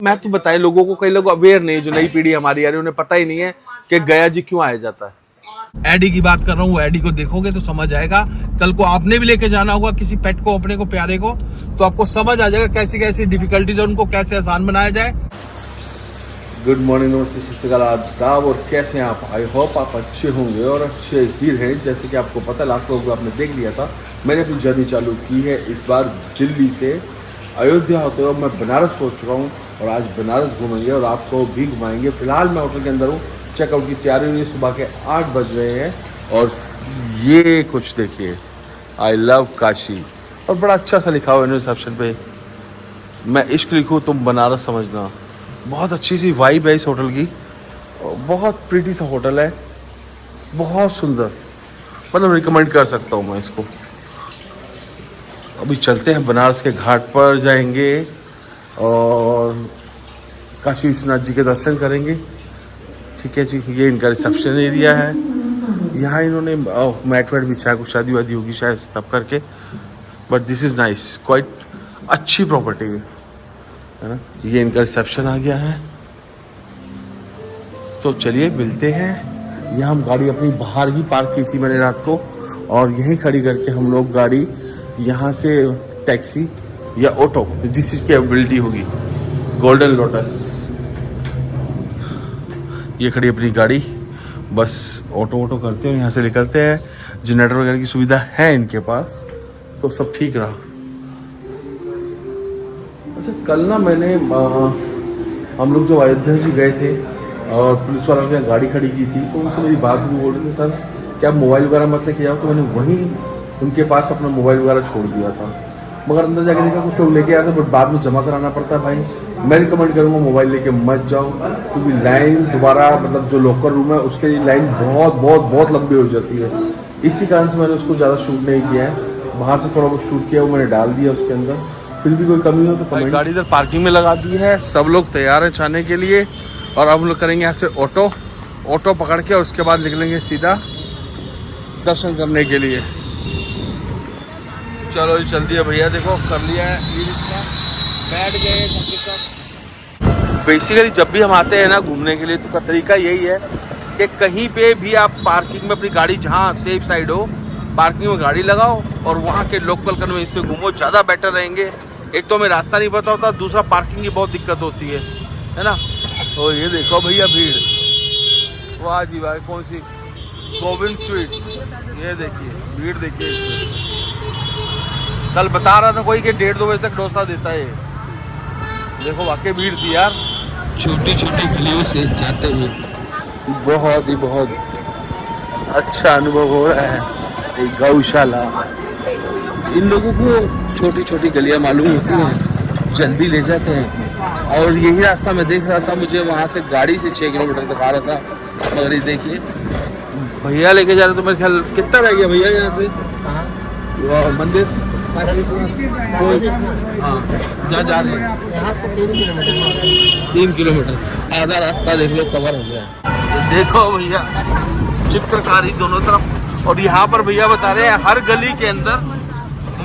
मैं तो बताए लोगों को, कई लोग अवेयर नहीं, जो नई पीढ़ी हमारी आ रही है उन्हें पता ही नहीं है कि गया जी क्यों आया जाता है। एडी की बात कर रहा हूँ, एडी को देखोगे तो समझ आएगा। कल को आपने भी लेके जाना होगा किसी पेट को, अपने को, प्यारे को, तो आपको समझ आ जाएगा कैसी कैसी डिफिकल्टीज है, उनको कैसे आसान बनाया जाए। गुड मॉर्निंग, नमस्ते, सत श्री अकाल, आदाब, और कैसे हैं आप? आई होप आप अच्छे होंगे और अच्छे ही हैं। जैसे कि आपको पता है, लास्ट व्लॉग में आपने देख लिया था, मैंने अपनी जर्नी चालू की है इस बार दिल्ली से अयोध्या होते हुए मैं बनारस पहुंच चुका हूं और आज बनारस घूमेंगे और आपको भी घुमाएंगे। फिलहाल मैं होटल के अंदर हूं, चेकआउट की तैयारी हुई, सुबह के 8 बज रहे हैं और ये कुछ देखिए, आई लव काशी, और बड़ा अच्छा सा लिखा हुआ है रिसेप्शन पे, मैं इश्क लिखूँ तुम बनारस समझना। बहुत अच्छी सी वाइब है इस होटल की, बहुत प्रीटी सा होटल है, बहुत सुंदर, मतलब रिकमेंड कर सकता हूँ मैं इसको। अभी चलते हैं, बनारस के घाट पर जाएंगे और काशी विश्वनाथ जी के दर्शन करेंगे। ठीक है जी, ये इनका रिसेप्शन एरिया है। यहाँ इन्होंने मैट वैट बिछाया, कुछ शादी वादी होगी शायद तब करके, but this is nice, quite अच्छी प्रॉपर्टी है ना। ये इनका रिसेप्शन आ गया है, तो चलिए मिलते हैं। यहाँ हम गाड़ी अपनी बाहर ही पार्क की थी मैंने रात को, और यहीं खड़ी करके हम लोग गाड़ी यहाँ से टैक्सी या ऑटो, जिस चीज़ की एबिलिटी होगी, गोल्डन लोटस, ये खड़ी अपनी गाड़ी, बस ऑटो करते हैं, यहाँ से निकलते हैं। जनरेटर वगैरह की सुविधा है इनके पास, तो सब ठीक रहा। अच्छा, कल ना मैंने हम लोग जो अयोध्या जी गए थे और पुलिस वालों ने गाड़ी खड़ी की थी, तो उनसे मेरी बात भी बोल रहे थे, सर क्या मोबाइल वगैरह मत लेके जाओ, तो मैंने वहीं उनके पास अपना मोबाइल वगैरह छोड़ दिया था। मगर अंदर जाके देखा कुछ लोग लेके आए थे, बट बाद में जमा कराना पड़ता है भाई। मैं रिकमेंड करूँगा मोबाइल लेके मत जाओ, क्योंकि लाइन दोबारा, मतलब जो लॉकर रूम है उसके लिए लाइन बहुत लंबी हो जाती है। इसी कारण से मैंने उसको ज़्यादा शूट नहीं किया है, बाहर से थोड़ा बहुत शूट किया, वो मैंने डाल दिया उसके अंदर। फिर भी कोई कमी हो तो कमेंट। गाड़ी इधर पार्किंग में लगा दी है, सब लोग तैयार हैं जाने के लिए, और अब हम लोग करेंगे यहाँ से ऑटो पकड़ के, और उसके बाद निकलेंगे सीधा दर्शन करने के लिए। चलो जी, जल्दी है भैया, देखो कर लिया है ई रिक्शा, बैठ गए सब। बेसिकली जब भी हम आते हैं ना घूमने के लिए, तो का तरीका यही है कि कहीं पे भी आप पार्किंग में अपनी गाड़ी, जहाँ सेफ साइड हो, पार्किंग में गाड़ी लगाओ और वहाँ के लोकल कन्वेंस से घूमो, ज़्यादा बेटर रहेंगे। एक तो हमें रास्ता नहीं पता होता, दूसरा पार्किंग की बहुत दिक्कत होती है ना। तो ये देखो भैया भीड़, वाह जी वाह, कौन सी गोविंद स्वीट्स, ये देखिए भीड़ देखिए। कल बता रहा था कोई कि 1:30-2 बजे तक डोसा देता है, देखो वाकई भीड़ थी यार। छोटी छोटी गलियों से जाते हुए बहुत अच्छा अनुभव हो रहा है। एक गौशाला, इन लोगों को छोटी छोटी गलियां मालूम होती हैं, जल्दी ले जाते हैं। और यही रास्ता मैं देख रहा था, मुझे वहाँ से गाड़ी से 6 किलोमीटर तक आ रहा था, मगर ये देखिए भैया लेके जा रहे, तो मेरे ख्याल कितना रह गया भैया यहाँ से मंदिर? हाँ, जहाँ जा रहे हैं यहाँ से 3 किलोमीटर, आधा रास्ता देख लो कवर हो गया। देखो भैया चित्रकारी दोनों तरफ, और यहाँ पर भैया बता रहे हैं हर गली के अंदर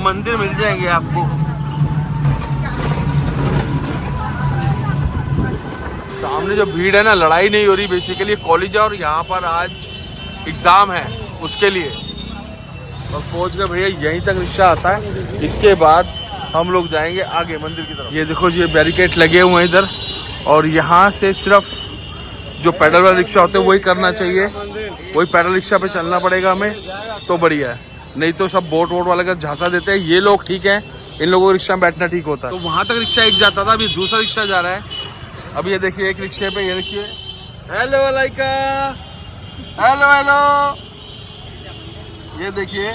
मंदिर मिल जाएंगे आपको। सामने जो भीड़ है ना, लड़ाई नहीं हो रही, बेसिकली कॉलेज है और यहाँ पर आज एग्जाम है उसके लिए, और पहुंच गए भैया, यहीं तक रिक्शा आता है, इसके बाद हम लोग जाएंगे आगे मंदिर की तरफ। ये देखो जी, ये बैरिकेड लगे हुए हैं इधर, और यहाँ से सिर्फ जो पैडल वाला रिक्शा होते हैं वही करना चाहिए, वही पैडल रिक्शा पे चलना पड़ेगा हमें, तो बढ़िया है। नहीं तो सब बोट वाले का झांसा देते हैं। ये लोग ठीक है, इन लोगों को रिक्शा में बैठना ठीक होता है। तो वहाँ तक रिक्शा एक जाता था, अभी दूसरा रिक्शा जा रहा है। अब ये देखिए एक रिक्शे पे, ये देखिए, हेलो अलाइका, हेलो, ये देखिए।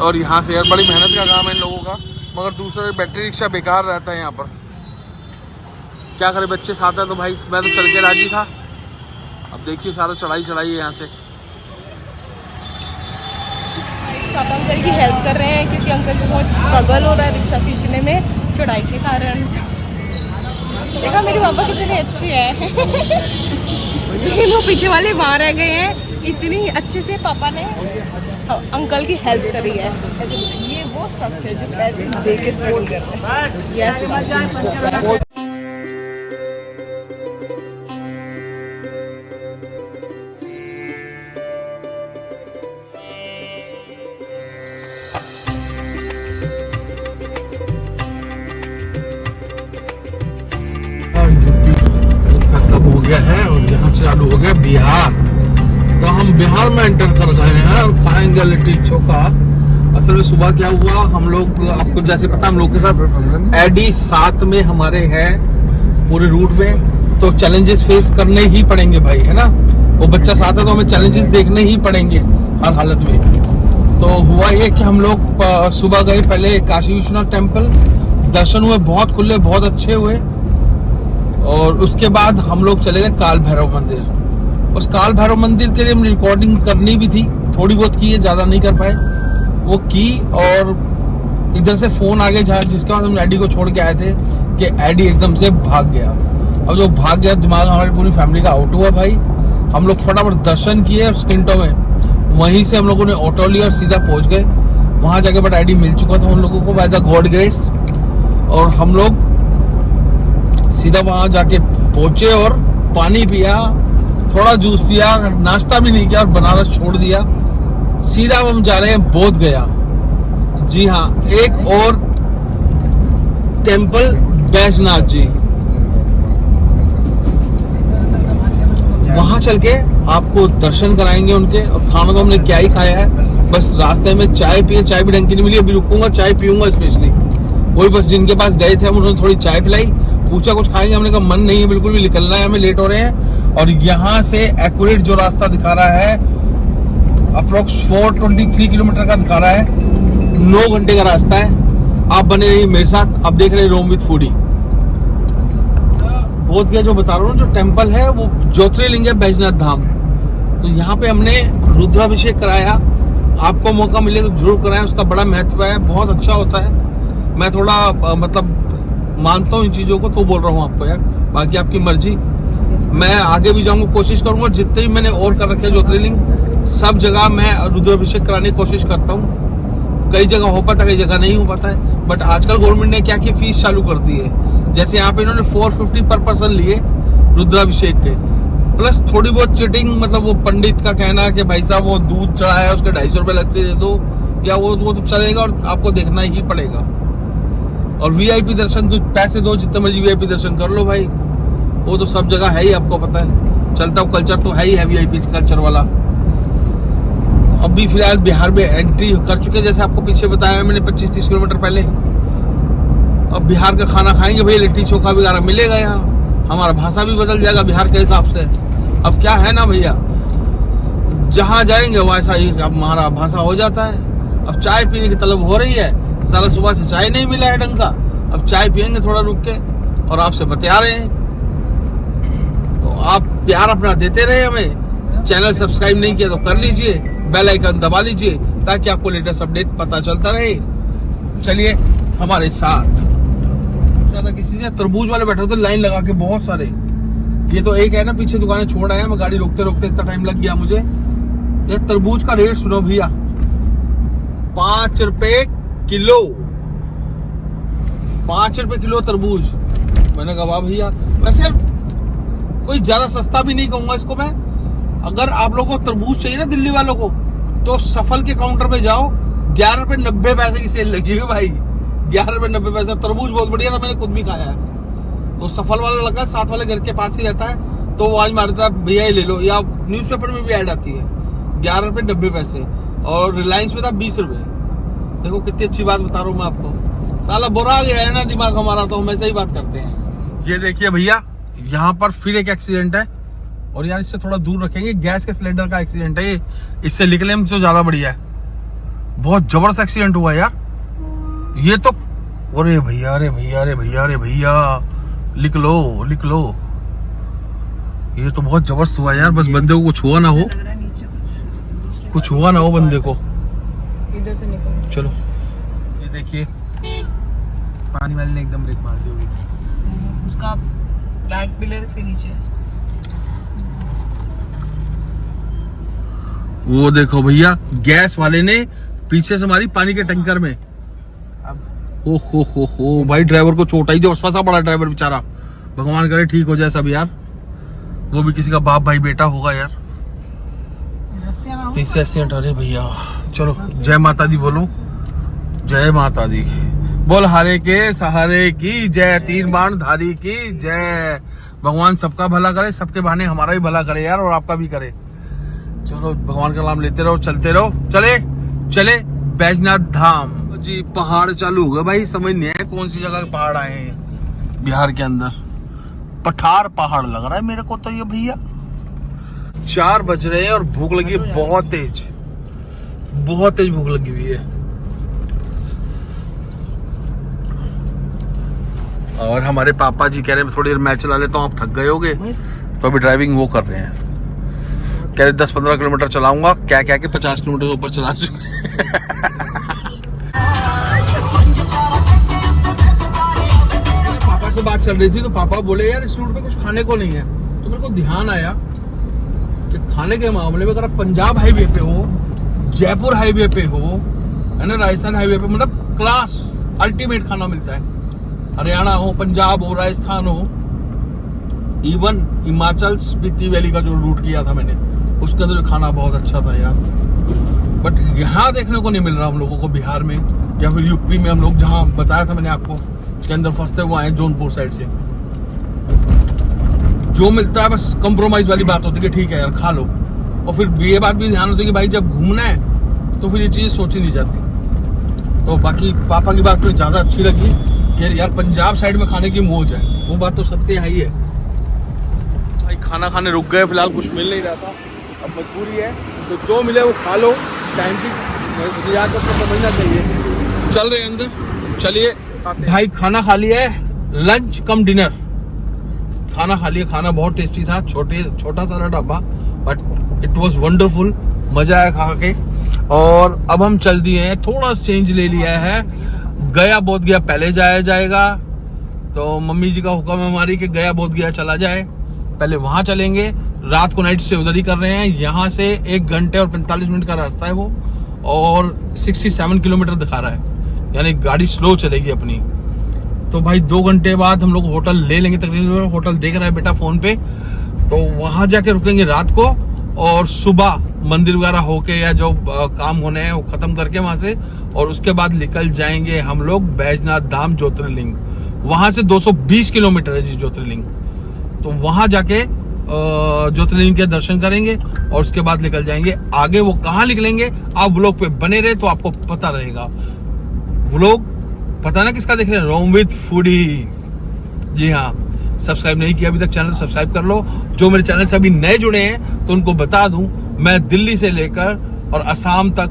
और यहाँ से यार बड़ी मेहनत का काम है इन लोगों का, मगर दूसरा बैटरी रिक्शा बेकार रहता है यहाँ पर। क्या करे, बच्चे साथ हैं तो भाई मैं तो चल के राजी था। अब देखिए सारा चढ़ाई है यहाँ से। पापा अंकल की हेल्प कर रहे हैं, क्योंकि अंकल को बहुत स्ट्रगल हो रहा है रिक्शा खींचने में चढ़ाई के कारण। देखा मेरी पापा कितने अच्छे हैं लेकिन वो पीछे वाले वहाँ रह गए हैं। इतनी अच्छे से पापा ने अंकल की हेल्प करी है। ये वो शख्स है जो पैसे दे के स्ट्रगल करता है। यस खत्म हो गया है और यहाँ से चालू हो गया बिहार। तो हम बिहार में एंटर कर गए हैं और खाएंगे लिट्टी चोखा। असल में सुबह क्या हुआ, हम लोग आपको जैसे पता हम लोग के साथ एडी साथ में हमारे है पूरे रूट में, तो चैलेंजेस फेस करने ही पड़ेंगे भाई, है ना। वो बच्चा साथ है तो हमें चैलेंजेस देखने ही पड़ेंगे हर हालत में। तो हुआ ये कि हम लोग सुबह गए पहले काशी विश्वनाथ टेम्पल, दर्शन हुए, बहुत खुले, बहुत अच्छे हुए। और उसके बाद हम लोग चले गए काल भैरव मंदिर। उस काल भैरव मंदिर के लिए हम रिकॉर्डिंग करनी भी थी, थोड़ी बहुत की है, ज़्यादा नहीं कर पाए, वो की। और इधर से फ़ोन आ गया जिसके बाद हम एडी को छोड़ के आए थे कि एडी एकदम से भाग गया। अब जो भाग गया दिमाग हमारी पूरी फैमिली का आउट हुआ भाई। हम लोग फटाफट दर्शन किए स्किंटो में, वहीं से हम लोगों ने ऑटो लिया और सीधा पहुँच गए वहाँ जाके। बट एडी मिल चुका था उन लोगों को बाय द गॉड ग्रेस, और हम लोग सीधा वहां जाके पहुंचे और पानी पिया, थोड़ा जूस पिया, नाश्ता भी नहीं किया और बनारस छोड़ दिया। सीधा हम जा रहे हैं बोध गया। जी हाँ, एक और टेम्पल बैजनाथ जी, वहां चल के आपको दर्शन कराएंगे उनके। और खाना तो हमने क्या ही खाया है, बस रास्ते में चाय पिए, चाय भी ढंग की नहीं मिली। अभी रुकूंगा, चाय पीऊंगा स्पेशली। वही बस जिनके पास गए थे हम उन्होंने थोड़ी चाय पिलाई, पूछा कुछ खाएंगे, हमने कहा मन नहीं है बिल्कुल भी, निकलना है हमें, लेट हो रहे हैं। और यहाँ से एक्यूरेट जो रास्ता दिखा रहा है अप्रोक्स 423 किलोमीटर का दिखा रहा है, 9 घंटे का रास्ता है। आप बने रहिए मेरे साथ। आप देख रहे हैं रोम विद फूडी। बोध गया जो बता रहा हूँ, जो टेम्पल है वो ज्योतिर्लिंग है, बैजनाथ धाम। तो यहाँ पे हमने रुद्राभिषेक कराया। आपको मौका मिले तो जरूर कराएं, उसका बड़ा महत्व है, बहुत अच्छा होता है। मैं थोड़ा मतलब मानता हूँ इन चीज़ों को तो बोल रहा हूँ आपको यार, बाकी आपकी मर्जी। मैं आगे भी जाऊँगा, कोशिश करूँगा। जितने भी मैंने और कर रखे ज्योतिर्लिंग, सब जगह मैं रुद्राभिषेक कराने की कोशिश करता हूँ। कई जगह हो पाता है, कई जगह नहीं हो पाता है। बट आजकल गवर्नमेंट ने क्या किया, फीस चालू कर दी है। जैसे यहाँ पे इन्होंने 450 पर पर्सन लिए रुद्राभिषेक के, प्लस थोड़ी बहुत चिटिंग, मतलब वो पंडित का कहना है कि भाई साहब वो दूध चढ़ाया है उसके 250 रुपये अलग से दे दो, या वो तो चलेगा और आपको देखना ही पड़ेगा। और वीआईपी दर्शन तो पैसे दो, जितने मर्जी वीआईपी दर्शन कर लो भाई, वो तो सब जगह है ही, आपको पता है, चलता हुआ कल्चर तो है ही है वीआईपी कल्चर वाला। अभी फिलहाल बिहार में एंट्री कर चुके हैं, जैसे आपको पीछे बताया मैंने 25-30 किलोमीटर पहले। अब बिहार का खाना खाएंगे भाई, लिट्टी चोखा वगैरह मिलेगा यहाँ। हमारा भाषा भी बदल जाएगा बिहार के हिसाब से। अब क्या है ना भैया, जहाँ जाएंगे वैसा ही अब हमारा भाषा हो जाता है। अब चाय पीने की तलब हो रही है, साला सुबह से चाय नहीं मिला है ढंग का। अब चाय पियेंगे थोड़ा रुक के, और आपसे बतिया रहे हैं। तो आप प्यार अपना देते रहे हमें। चैनल सब्सक्राइब नहीं किया तो कर लीजिए, बेल आइकन दबा लीजिए ताकि आपको लेटेस्ट अपडेट पता चलता रहे। चलिए हमारे साथ। किसी से तरबूज वाले बैठे थे लाइन लगा के बहुत सारे। ये तो एक है ना पीछे दुकानें छोड़ आया, मैं गाड़ी रोकते रोकते इतना टाइम लग गया मुझे। ये तरबूज का रेट सुनो भैया, 5 रुपए किलो, 5 रुपए किलो तरबूज। मैंने कहा वाह भैया। वैसे कोई ज्यादा सस्ता भी नहीं कहूंगा इसको मैं। अगर आप लोगों को तरबूज चाहिए ना दिल्ली वालों को, तो सफल के काउंटर पे जाओ, 11 रुपए 90 पैसे की सेल लगी हुई भाई। 11 रुपए 90 पैसे। तरबूज बहुत बढ़िया था, मैंने खुद भी खाया है। तो सफल वाला लगा, साथ वाले घर के पास ही रहता है, तो वो आज मारता है भैया ये ले लो। या न्यूज़पेपर में भी ऐड आती है 11 रुपए 90 पैसे। और रिलायंस में था 20 रुपए। देखो कितनी अच्छी बात बता रहा हूँ मैं आपको। साला बुरा गया है ना दिमाग हमारा, तो हम ऐसे ही बात करते हैं। ये देखिए भैया, यहाँ पर फिर एक एक्सीडेंट है। और यार इससे थोड़ा दूर रखेंगे, गैस के सिलेंडर का एक्सीडेंट है ये, इससे निकले में तो ज्यादा बढ़िया है। बहुत जबरदस्त एक्सीडेंट हुआ यार ये तो। अरे भैया, अरे भैया, अरे भैया, अरे भैया, लिख लो लिख लो। ये तो बहुत जबरदस्त हुआ यार, बस बंदे को कुछ हुआ ना हो, कुछ हुआ ना हो बंदे को। इधर से निकलो। चलो ये देखिए, पानी वाले ने एकदम ब्रेक मार दी होगी। उसका बैक पिलर के नीचे। वो देखो भैया, गैस वाले ने पीछे से मारी पानी के टैंकर में। ओ हो भाई, ड्राइवर को चोट आई, जो फंसा पड़ा ड्राइवर बेचारा। भगवान करे ठीक हो जाए सब यार। वो भी किसी का बाप भाई बेटा होगा यार। 30 एक्सीडेंट। अरे भैया चलो, जय माता दी बोलो। जय माता दी बोल। हारे के सहारे की जय, 3 बाण धारी की जय। भगवान सबका भला करे, सबके बहाने हमारा भी भला करे यार, और आपका भी करे। चलो भगवान का नाम लेते रहो, चलते रहो। चले बैजनाथ धाम जी। पहाड़ चालू हो गए भाई, समझ नहीं है कौन सी जगह के पहाड़ आए हैं बिहार के अंदर। पठार पहाड़ लग रहा है मेरे को तो ये भैया। 4 बज रहे हैं और भूख लगी है बहुत तेज भूख लगी हुई है। और हमारे पापा जी कह रहे हैं थोड़ी देर मैं चला लेता हूँ, आप थक गए होगे, तो अभी ड्राइविंग वो कर रहे हैं। कह रहे 10-15 किलोमीटर चलाऊंगा, क्या क्या के 50 किलोमीटर ऊपर चला चुके। पापा से बात चल रही थी तो पापा बोले यार इस रूट पे कुछ खाने को नहीं है। तो मेरे को ध्यान आया कि खाने के मामले में अगर आप पंजाब हाईवे पे हो, जयपुर हाईवे पे हो, है ना, राजस्थान हाईवे पे, मतलब क्लास अल्टीमेट खाना मिलता है। हरियाणा हो, पंजाब हो, राजस्थान हो, इवन हिमाचल स्पीति वैली का जो रूट किया था मैंने, उसके अंदर भी खाना बहुत अच्छा था यार। बट यहाँ देखने को नहीं मिल रहा हम लोगों को बिहार में, या फिर यूपी में। हम लोग जहाँ बताया था मैंने आपको, उसके अंदर फंसते हुए आए जौनपुर साइड से। जो मिलता है बस कंप्रोमाइज वाली बात होती है कि ठीक है यार खा लो। और फिर ये बात भी ध्यान होती है कि भाई जब घूमना है तो फिर ये चीज़ सोची नहीं जाती। तो बाकी पापा की बात मुझे ज़्यादा अच्छी लगी कि यार पंजाब साइड में खाने की मौज है। वो बात तो सत्य है ही है भाई। खाना खाने रुक गए, फिलहाल कुछ मिल नहीं रहा था, अब मजबूरी है तो जो मिले वो खा लो। टाइम की याद तो समझना चाहिए। चल रहे अंदर, चलिए भाई। खाना खा लिया है, लंच कम डिनर खाना खा लिया। खाना बहुत टेस्टी था, छोटा सा dhaba, but it was wonderful. मजा आया खा के। और अब हम चल दिए हैं, थोड़ा चेंज ले लिया है। गया बोध गया पहले जाया जाएगा, तो मम्मी जी का हुक्म है हमारी कि गया बोध गया चला जाए, पहले वहां चलेंगे। रात को नाइट से उधर ही कर रहे हैं। यहाँ से 1 घंटे और 45 मिनट का रास्ता है वो, और 67 किलोमीटर दिखा रहा है, यानी गाड़ी स्लो चलेगी अपनी। तो भाई 2 घंटे बाद हम लोग होटल ले लेंगे, तकरीबन होटल देख रहा है बेटा फोन पे, तो वहां जाके रुकेंगे रात को। और सुबह मंदिर वगैरह होके या जो काम होने हैं वो खत्म करके वहां से, और उसके बाद निकल जाएंगे हम लोग बैजनाथ धाम ज्योतिर्लिंग। वहां से 220 किलोमीटर है जी ज्योतिर्लिंग। तो वहां जाके ज्योतिर्लिंग के दर्शन करेंगे और उसके बाद निकल जाएंगे आगे। वो कहाँ निकलेंगे आप व्लॉग पे बने रहे तो आपको पता रहेगा। व्लॉग पता ना किसका देख रहे हैं, रोम विद फूडी। जी हाँ, सब्सक्राइब नहीं किया अभी तक चैनल, सब्सक्राइब कर लो। जो मेरे चैनल से अभी नए जुड़े हैं तो उनको बता दूं, मैं दिल्ली से लेकर और असम तक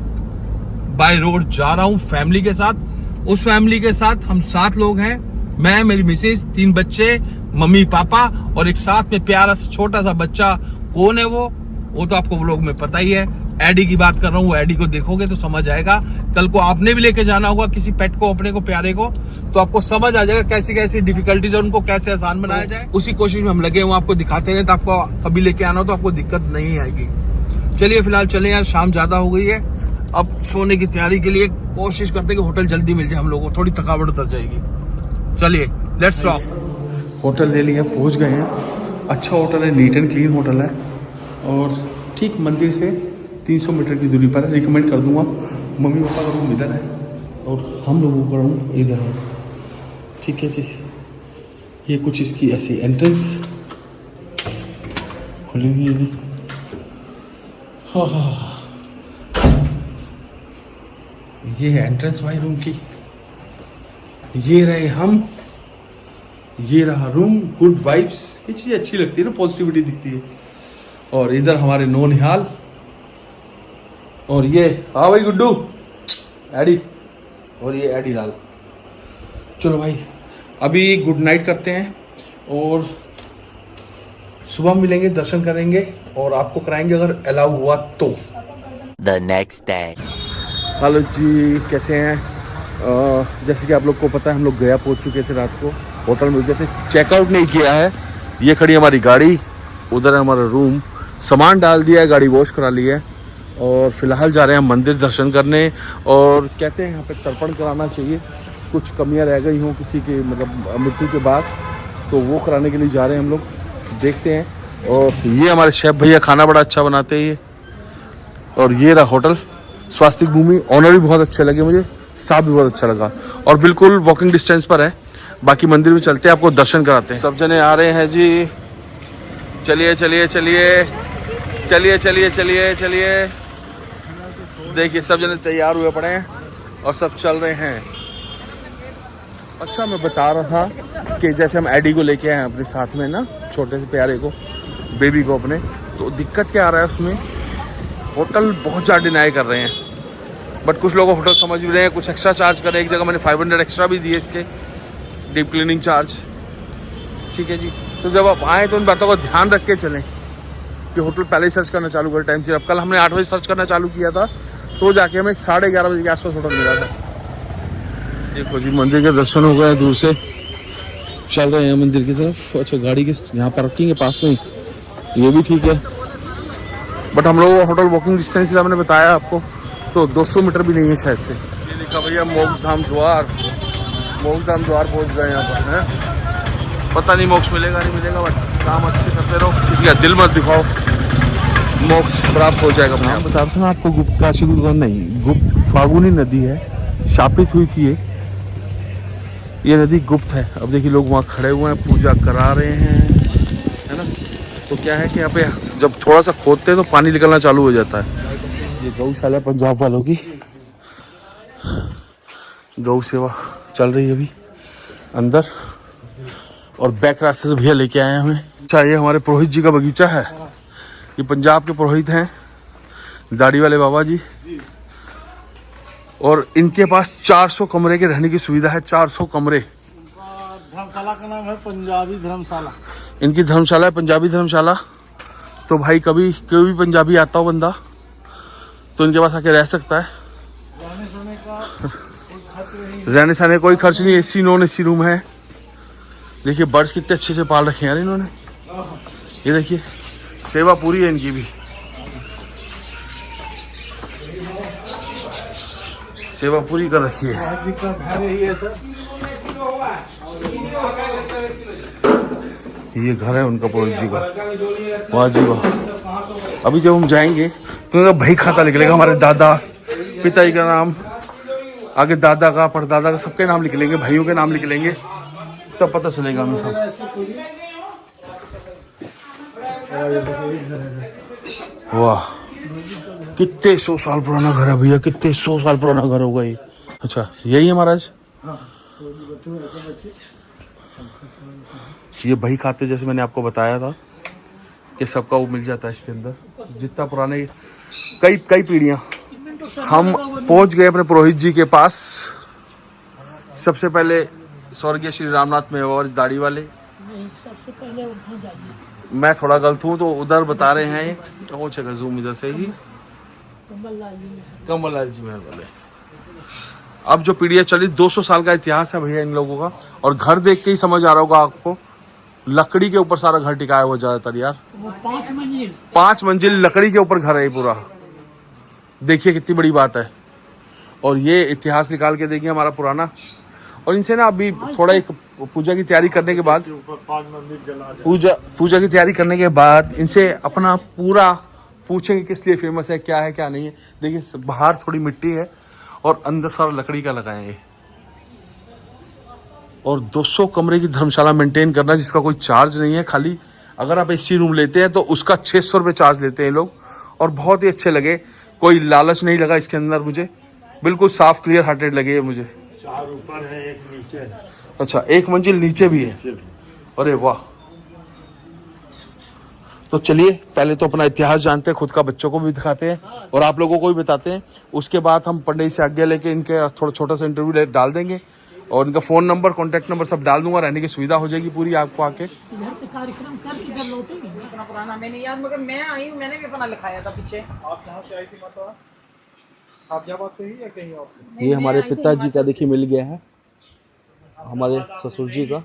बाय रोड जा रहा हूं फैमिली के साथ। उस फैमिली के साथ हम 7 लोग हैं, मैं, मेरी मिसेज, 3 बच्चे, मम्मी पापा, और एक साथ में प्यारा छोटा सा बच्चा। कौन है वो तो आपको व्लॉग में पता ही है। एडी की बात कर रहा हूँ, वो एडी को देखोगे तो समझ आएगा। कल को आपने भी लेके जाना होगा किसी पेट को, अपने को, प्यारे को, तो आपको समझ आ जाएगा कैसी कैसी डिफिकल्टीज है, उनको कैसे आसान बनाया जाए। उसी कोशिश में हम लगे हुए, आपको दिखाते हैं, तो आपको कभी लेके आना हो तो आपको दिक्कत नहीं आएगी। चलिए फिलहाल चले यार, शाम ज्यादा हो गई है, अब सोने की तैयारी के लिए कोशिश करते हैं कि होटल जल्दी मिल जाए हम लोगों को, थोड़ी थकावट उतर जाएगी। चलिए लेट्स रॉक। होटल ले लिया, पहुंच गए हैं। अच्छा होटल है, नीट एंड क्लीन होटल है, और ठीक मंदिर से 300 मीटर की दूरी पर है। रिकमेंड कर दूंगा। मम्मी पापा का रूम इधर है और हम लोगों का रूम इधर है। ठीक है जी, ये कुछ इसकी ऐसी एंट्रेंस खुली हुई है। हाँ, ये है एंट्रेंस भाई रूम की। ये रहे हम, ये रहा रूम। गुड वाइब्स, ये चीज़ अच्छी लगती है ना, पॉजिटिविटी दिखती है। और इधर हमारे नौनिहाल, और ये हाँ भाई गुड्डू एडी, और ये एडी लाल। चलो भाई अभी गुड नाइट करते हैं और सुबह मिलेंगे, दर्शन करेंगे और आपको कराएंगे अगर अलाउ हुआ तो। The next day. हेलो जी, कैसे हैं? जैसे कि आप लोग को पता है हम लोग गया पहुंच चुके थे, रात को होटल में गए थे, चेकआउट नहीं किया है। ये खड़ी हमारी गाड़ी, उधर है हमारा रूम, सामान डाल दिया है, गाड़ी वॉश करा ली है और फिलहाल जा रहे हैं हम मंदिर दर्शन करने। और कहते हैं यहाँ पे तर्पण कराना चाहिए, कुछ कमियाँ रह गई हों किसी के मतलब मृत्यु के बाद, तो वो कराने के लिए जा रहे हैं हम लोग, देखते हैं। और ये हमारे शेफ भैया खाना बड़ा अच्छा बनाते हैं ये। और ये रहा होटल स्वास्तिक भूमि, ऑनर भी बहुत अच्छे लगे मुझे, स्टाफ भी बहुत अच्छा लगा और बिल्कुल वॉकिंग डिस्टेंस पर है। बाकी मंदिर में चलते हैं, आपको दर्शन कराते हैं। सब जने आ रहे हैं जी, चलिए चलिए चलिए चलिए चलिए चलिए चलिए। देखिए सब जने तैयार हुए पड़े हैं और सब चल रहे हैं। अच्छा मैं बता रहा था कि जैसे हम एडी को लेके आए हैं अपने साथ में ना, छोटे से प्यारे को, बेबी को अपने, तो दिक्कत क्या आ रहा है उसमें, होटल बहुत ज़्यादा डिनाई कर रहे हैं। बट कुछ लोग होटल समझ भी रहे हैं, कुछ एक्स्ट्रा चार्ज कर रहे हैं। एक जगह मैंने 500 एक्स्ट्रा भी दिए इसके डीप क्लीनिंग चार्ज। ठीक है जी, तो जब आप आएँ तो इन बातों का ध्यान रख के चलें कि होटल पहले ही सर्च करना चालू करें टाइम से। अब कल हमने 8 बजे सर्च करना चालू किया था, तो जाके हमें 11:30 बजे के आसपास होटल मिला था। देखो जी मंदिर के दर्शन हो गए, दूर से चल रहे हैं मंदिर की तरफ। अच्छा गाड़ी के यहाँ पार्किंग के पास में, ये भी ठीक है। बट हम लोग होटल वॉकिंग डिस्टेंस मैंने बताया आपको, तो 200 मीटर भी नहीं है शायद से। ये देखा भैया मोक्षधाम द्वार, मोक्षधाम द्वार पहुँच गए यहाँ पर है। पता नहीं मोक्ष मिलेगा नहीं मिलेगा, बट काम अच्छे करते रहो, किसी का दिल मत दिखाओ, मोक्ष प्राप्त हो जाएगा। मैं बता रहा था आपको, गुप्त काशी नहीं, गुप्त फागुनी नदी है, शापित हुई थी ये नदी गुप्त है। अब देखिए लोग वहाँ खड़े हुए हैं, पूजा करा रहे हैं, है ना। तो क्या है कि यहाँ पे जब थोड़ा सा खोदते हैं तो पानी निकलना चालू हो जाता है। ये गौशाला पंजाब वालों की गौ सेवा चल रही है अभी अंदर, और बैक रास्ते से भैया लेके आए हैं हमें। अच्छा ये हमारे पुरोहित जी का बगीचा है, ये पंजाब के पुरोहित हैं, दाढ़ी वाले बाबा जी, और इनके पास 400 कमरे के रहने की सुविधा है। 400 कमरे। धर्मशाला का नाम है पंजाबी धर्मशाला। इनकी धर्मशाला है पंजाबी धर्मशाला। तो भाई कभी कोई भी पंजाबी आता हो बंदा तो इनके पास आके रह सकता है। रहने सहने कोई खर्च नहीं, एसी नॉन एसी रूम है। देखिए बर्ड्स कितने अच्छे से पाल रखे हैं यार इन्होंने, ये देखिए सेवा पूरी है इनकी भी, सेवा पूरी कर रखी है। ये घर है उनका पुरोहित जी का। वाह जी वाह। अभी जब हम जाएंगे तो उनका भाई खाता निकलेगा, हमारे दादा पिताजी का नाम, आगे दादा का परदादा का सबके नाम लिख लेंगे, भाइयों के नाम लिख लेंगे, तब पता चलेगा हमें सब। वाह कितने 100 साल पुराना घर है भैया, कितने 100 साल पुराना घर होगा ये। अच्छा यही है महाराज, ये बही खाते जैसे मैंने आपको बताया था कि सबका वो मिल जाता है इसके अंदर, जितना पुराने कई पीढ़ियां। हम पहुंच गए अपने पुरोहित जी के पास। सबसे पहले स्वर्गीय श्री रामनाथ मेवाड़ दाढ़ी वाले, सबसे पहले उधर जाइए। मैं थोड़ा गलत हूँ तो उधर बता रहे हैं, हो जाएगा जूम इधर से ही, कमल लाल जी महल वाले। अब जो पीढ़ियाँ चली, 200 साल का इतिहास है भैया इन लोगों का। और घर देख के ही समझ आ रहा होगा आपको, लकड़ी के ऊपर सारा घर टिकाया हुआ ज्यादातर यार। 5 मंजिल लकड़ी के ऊपर घर है पूरा, देखिए कितनी बड़ी बात है। और ये इतिहास निकाल के देखिए हमारा पुराना। और इनसे ना अभी थोड़ा एक पूजा की तैयारी करने के बाद, पूजा की तैयारी करने के बाद इनसे अपना पूरा पूछेंगे किस लिए फेमस है, क्या है क्या नहीं है। देखिए बाहर थोड़ी मिट्टी है और अंदर सारा लकड़ी का लगाए हैं। और 200 कमरे की धर्मशाला मेंटेन करना जिसका कोई चार्ज नहीं है, खाली अगर आप एसी रूम लेते हैं तो उसका 600 रुपये चार्ज लेते हैं लोग। और बहुत ही अच्छे लगे, कोई लालच नहीं लगा इसके अंदर मुझे, बिल्कुल साफ क्लियर हार्टेड लगे मुझे। 4 ऊपर है, 1 नीचे है। अच्छा 1 मंजिल नीचे भी है, अरे वाह। तो चलिए पहले तो अपना इतिहास जानते हैं, खुद का बच्चों को भी दिखाते हैं और आप लोगों को भी बताते हैं। उसके बाद हम पंडित से आज्ञा लेके इनके थोड़ा छोटा सा इंटरव्यू डाल देंगे और इनका फ़ोन नंबर कॉन्टैक्ट नंबर सब डाल दूंगा, रहने की सुविधा हो जाएगी पूरी आपको आके। इधर से कार्यक्रम करके इधर लौटेंगे। अपना पुराना मैंने याद, मगर मैं आई हूँ, मैंने भी अपना लिखाया था पीछे। आप कहाँ से आई थी माता? आप जहाँ से ही या कहीं और से? ये हमारे पिताजी का देखिए मिल गया है, हमारे ससुर जी का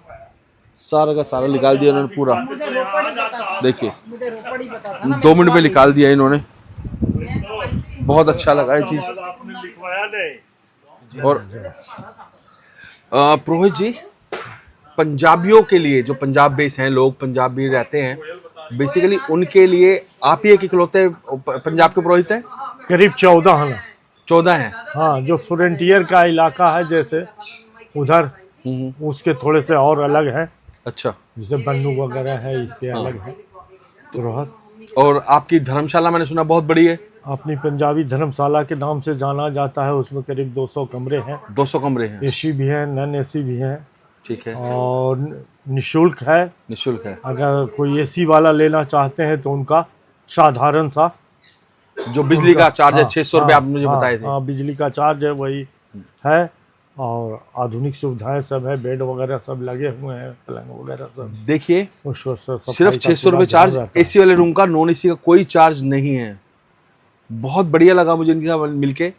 सारा का सारा निकाल दिया इन्होंने पूरा। मुझे रोपड़ ही पता था, देखिए मुझे रोपड़ ही पता था ना। 2 मिनट में निकाल दिया इन्होंने। मैं तो आई थी बहुत अच्छा लगा ये चीज। आपने लिखवाया नहीं। और पुरोहित जी, पंजाबियों के लिए, जो पंजाब बेस हैं लोग, पंजाब में रहते हैं, बेसिकली उनके लिए आप ही एक इकलौते पंजाब के पुरोहित हैं? करीब 14 हैं। 14 हैं। हाँ, जो फ्रंटियर का इलाका है जैसे उधर, उसके थोड़े से और अलग है। अच्छा। जैसे बन्नू वगैरह है, इसके अलग है। तो और आपकी धर्मशाला मैंने सुना बहुत बड़ी है। अपनी पंजाबी धर्मशाला के नाम से जाना जाता है। उसमें करीब 200 कमरे हैं। 200 कमरे हैं। एसी भी हैं, नॉन एसी भी हैं। ठीक है। और निःशुल्क है। निःशुल्क है। अगर कोई एसी वाला लेना चाहते हैं तो उनका साधारण सा जो बिजली का चार्ज है 600 रुपये आप मुझे बताए थे। हाँ, बिजली का चार्ज है वही है। और आधुनिक सुविधाएं सब है, बेड वगैरह सब लगे हुए हैं, पलंग वगैरह सब। देखिए सिर्फ सिर्फ 600 रुपये चार्ज, एसी वाले रूम का, नॉन एसी का कोई चार्ज नहीं है। बहुत बढ़िया लगा मुझे इनके साथ मिलके।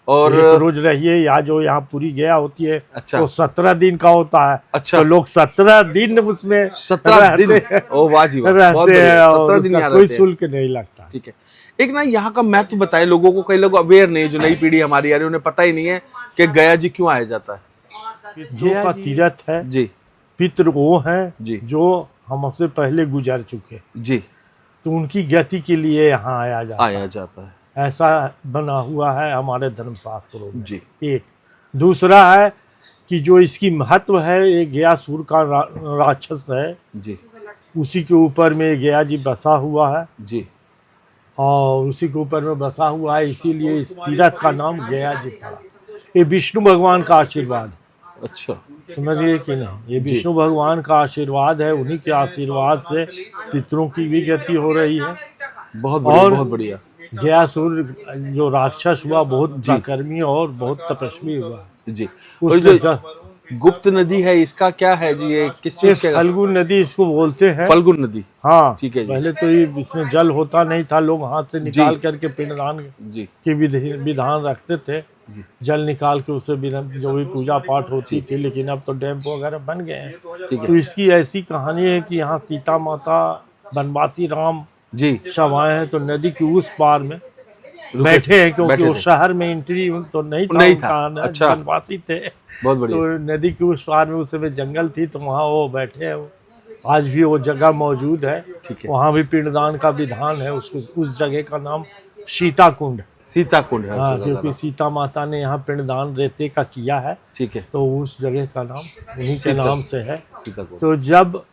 और रोज रहिए, या जो यहाँ पूरी गया होती है। अच्छा। तो 17 दिन का होता है। अच्छा। तो लोग 17 दिन उसमें 17 दिन। ओ वाह जी वाह, बहुत बढ़िया। 17 दिन यहाँ कोई रहते हैं। शुल्क नहीं लगता। ठीक है। एक ना यहाँ का महत्व बताए लोगों को, कई लोग अवेयर नहीं, जो नई पीढ़ी हमारी आ रही है उन्हें पता ही नहीं है कि गया जी क्यों आया जाता है। पितरों का तीर्थ है जी। पितृ वो हैं जी जो हमसे पहले गुजर चुके, जी, तो उनकी गति के लिए यहाँ आया जाता है। ऐसा बना हुआ है हमारे धर्मशास्त्रों में। जी। एक दूसरा है कि जो इसकी महत्व है, ये गयासुर का राक्षस है जी, उसी के ऊपर में गया जी बसा हुआ है जी, और उसी के ऊपर में बसा हुआ है, इसीलिए इस तीर्थ का नाम गया जी था। ये विष्णु भगवान का आशीर्वाद। अच्छा, समझिए कि नहीं, ये विष्णु भगवान का आशीर्वाद है। उन्हीं के आशीर्वाद से पितरों की भी गति हो रही है। बहुत बढ़िया, और बहुत बढ़िया। गयासुर जो राक्षस हुआ बहुत कर्मी और बहुत तपस्वी हुआ जी। और जो गुप्त नदी है इसका क्या है जी, ये किस चीज का? फल्गु नदी इसको बोलते हैं। फल्गु नदी। हाँ, ठीक है जी। पहले तो ये इसमें जल होता नहीं था, लोग हाथ से निकाल करके पिंडदान जी की विधान रखते थे जी। जल निकाल के उसे जो भी पूजा पाठ होती थी, लेकिन अब तो डैम वगैरह बन गए हैं। ठीक है। तो इसकी ऐसी कहानी है कि यहाँ सीता माता, वनवासी राम जी सब आए हैं, तो नदी के उस पार में बैठे हैं, क्योंकि वो शहर में एंट्री तो नहीं था। अच्छा। वनवासी थे। बहुत बढ़िया। तो नदी के उस पार में उस समय जंगल थी, तो वहाँ वो बैठे हैं। आज भी वो जगह मौजूद है। ठीक है। वहाँ भी पिंडदान का विधान है। उसको उस जगह का नाम सीता कुंड। सीता कुंड है। हाँ, क्योंकि सीता माता ने यहाँ पिंडदान रेते का किया है। ठीक है। तो उस जगह का नाम उन्हीं के नाम से है। सीता कुंड। तो जब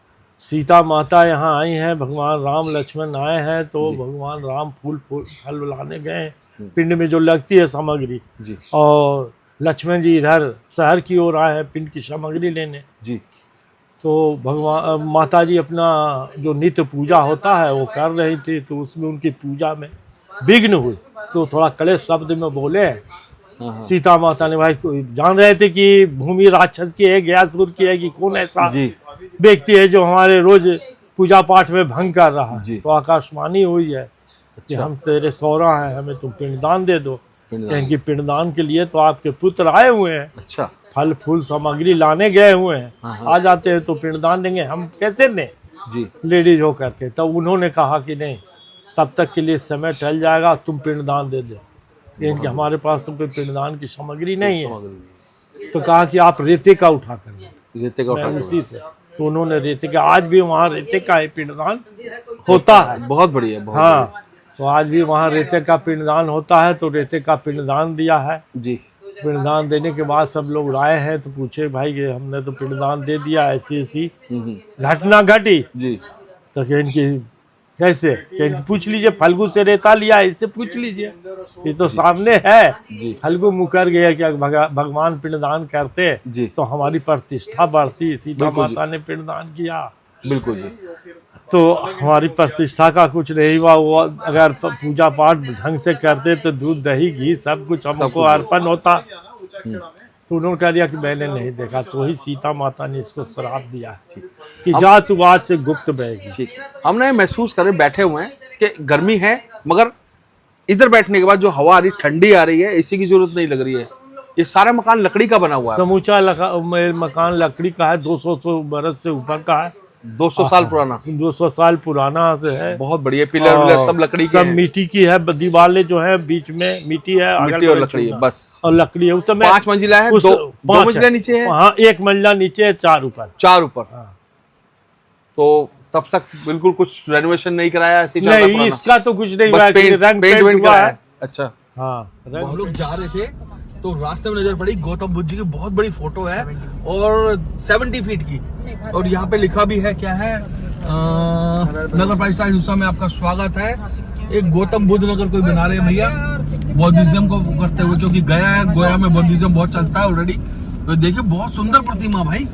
सीता माता यहाँ आई हैं, भगवान राम लक्ष्मण आए हैं, तो भगवान राम फूल फल लाने गए पिंड में जो लगती है सामग्री जी। और लक्ष्मण जी इधर शहर की ओर आए हैं पिंड की सामग्री लेने जी। तो भगवान माता जी अपना जो नित्य पूजा होता है वो कर रही थी। तो उसमें उनकी पूजा में विघ्न हुई, तो थोड़ा कड़े शब्द में बोले। सीता माता ने, भाई जान रहे थे कि भूमि राक्षस की है, गयासुर की है, कि कौन ऐसा व्यक्ति है जो हमारे रोज पूजा पाठ में भंग कर रहा है। तो आकाशवाणी हुई है कि हम तेरे सौरा हैं, हमें तुम पिंडदान दे दो। इनकी पिंडदान के लिए तो आपके पुत्र आए हुए हैं। अच्छा। फल फूल सामग्री लाने गए हुए हैं, आ जाते हैं तो पिंडदान देंगे, हम कैसे दें जी, लेडीज हो करके। तब उन्होंने कहा कि नहीं, तब तक के लिए समय टल जाएगा, तुम पिंडदान दे दो। इनके हमारे पास तो कोई पिंडदान की सामग्री नहीं है। तो कहा कि आप रेते का उठा कर, रेते का उठा उसी से। तो उन्होंने रेते का, आज भी वहाँ रेते का ही पिंडदान होता है। बहुत बढ़िया। हाँ, तो आज भी वहाँ रेते का पिंडदान होता है। तो रेते का पिंडदान दिया है जी। पिंडदान देने के बाद सब लोग आए हैं, तो पूछे भाई ये हमने तो पिंडदान दे दिया, ऐसी ऐसी घटना घटी जी। तो इनकी कैसे, पूछ लीजिए, फल्गु से रेता लिया, इससे पूछ लीजिए, ये तो सामने है। फल्गु मुकर गया कि भगवान पिंडदान करते जी, तो हमारी प्रतिष्ठा बढ़ती। सीता माता ने पिंडदान किया। बिल्कुल जी। तो हमारी प्रतिष्ठा का कुछ नहीं हुआ। वो अगर पूजा पाठ ढंग से करते तो दूध दही घी सब कुछ हमको अर्पण होता। तो उन्होंने कह दिया कि मैंने नहीं देखा। तो ही सीता माता ने इसको श्राप दिया कि जा तू आज से गुप्त बहेगी। ठीक, हमने महसूस करे बैठे हुए हैं कि गर्मी है, मगर इधर बैठने के बाद जो हवा आ रही, ठंडी आ रही है, एसी की जरूरत नहीं लग रही है। ये सारा मकान लकड़ी का बना हुआ है। समूचा मकान लकड़ी का है, 200 बरस से ऊपर का है। 200 साल पुराना, 200 साल पुराना से है। बहुत बढ़िया। पिलर विलर सब लकड़ी के सब हैं। मिट्टी की है, दीवारें जो है बीच में मिट्टी है, मिट्टी और लकड़ी है बस। और लकड़ी है। उस समय 5 मंजिला है, दो मंजिला नीचे है। हाँ, 1 मंजिला नीचे है, 4 ऊपर। 4 ऊपर। हाँ। तो तब तक बिल्कुल कुछ रेनोवेशन नहीं कराया, ऐसे ही चल रहा नहीं, पुराना। इसका तो कुछ नहीं बस हुआ है, पेंट रंग पेंट हुआ कराया है। है। अच्छा। हाँ, हम लोग जा रहे थे तो रास्ते में नजर पड़ी गौतम बुद्ध जी की बहुत बड़ी फोटो है और 70 फीट की, और यहाँ पे लिखा भी है, क्या है, नगर पालिका हिस्सा में आपका स्वागत है। एक गौतम बुद्ध नगर कोई बना रहे हैं भैया बौद्धिज्म को करते हुए, क्योंकि गोया में बौद्धिज्म बहुत चलता है ऑलरेडी। तो देखिए बहुत सुंदर प्रतिमा भाई,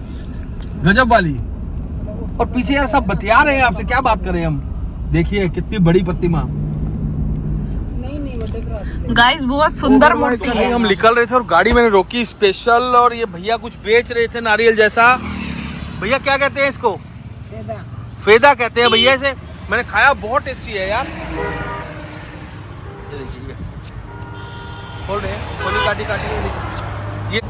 गजब वाली। और पीछे यार सब बतिया रहे हैं आपसे, क्या बात करें हम। देखिए कितनी बड़ी प्रतिमा। गाइस बहुत सुंदर मूर्ति भाई है। हम निकल रहे थे और गाड़ी मैंने रोकी स्पेशल, और ये भैया कुछ बेच रहे थे नारियल जैसा। भैया क्या कहते हैं इसको? फेदा कहते हैं भैया इसे। मैंने खाया, बहुत टेस्टी है यार। ये देखिए, खोल रहे हैं, खोली काटी काटी। ये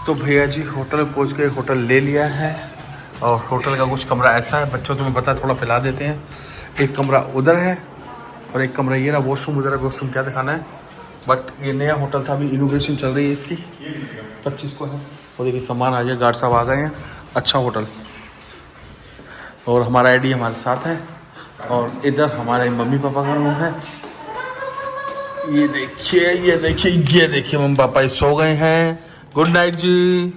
तो भैया जी होटल में पहुंच के होटल ले लिया है, और होटल का कुछ कमरा ऐसा है, बच्चों तुम्हें पता है थोड़ा फैला देते हैं। एक कमरा उधर है और एक कमरा ये रहा, वॉशरूम उधर है। वॉशरूम क्या दिखाना है, बट ये नया होटल था, अभी इनोग्रेशन चल रही है इसकी, 25 को है। और देखिए सामान आ गया, गार्ड साहब आ गए हैं। अच्छा होटल, और हमारा आईडी हमारे साथ है। और इधर हमारे मम्मी पापा का रूम है। ये देखिए ये देखिए ये देखिए, मम्मी पापा सो गए हैं। गुड नाइट जी।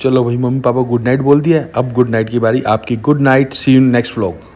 चलो भाई, मम्मी पापा गुड नाइट बोल दिया, अब गुड नाइट की बारी आपकी। Good night, see you next vlog.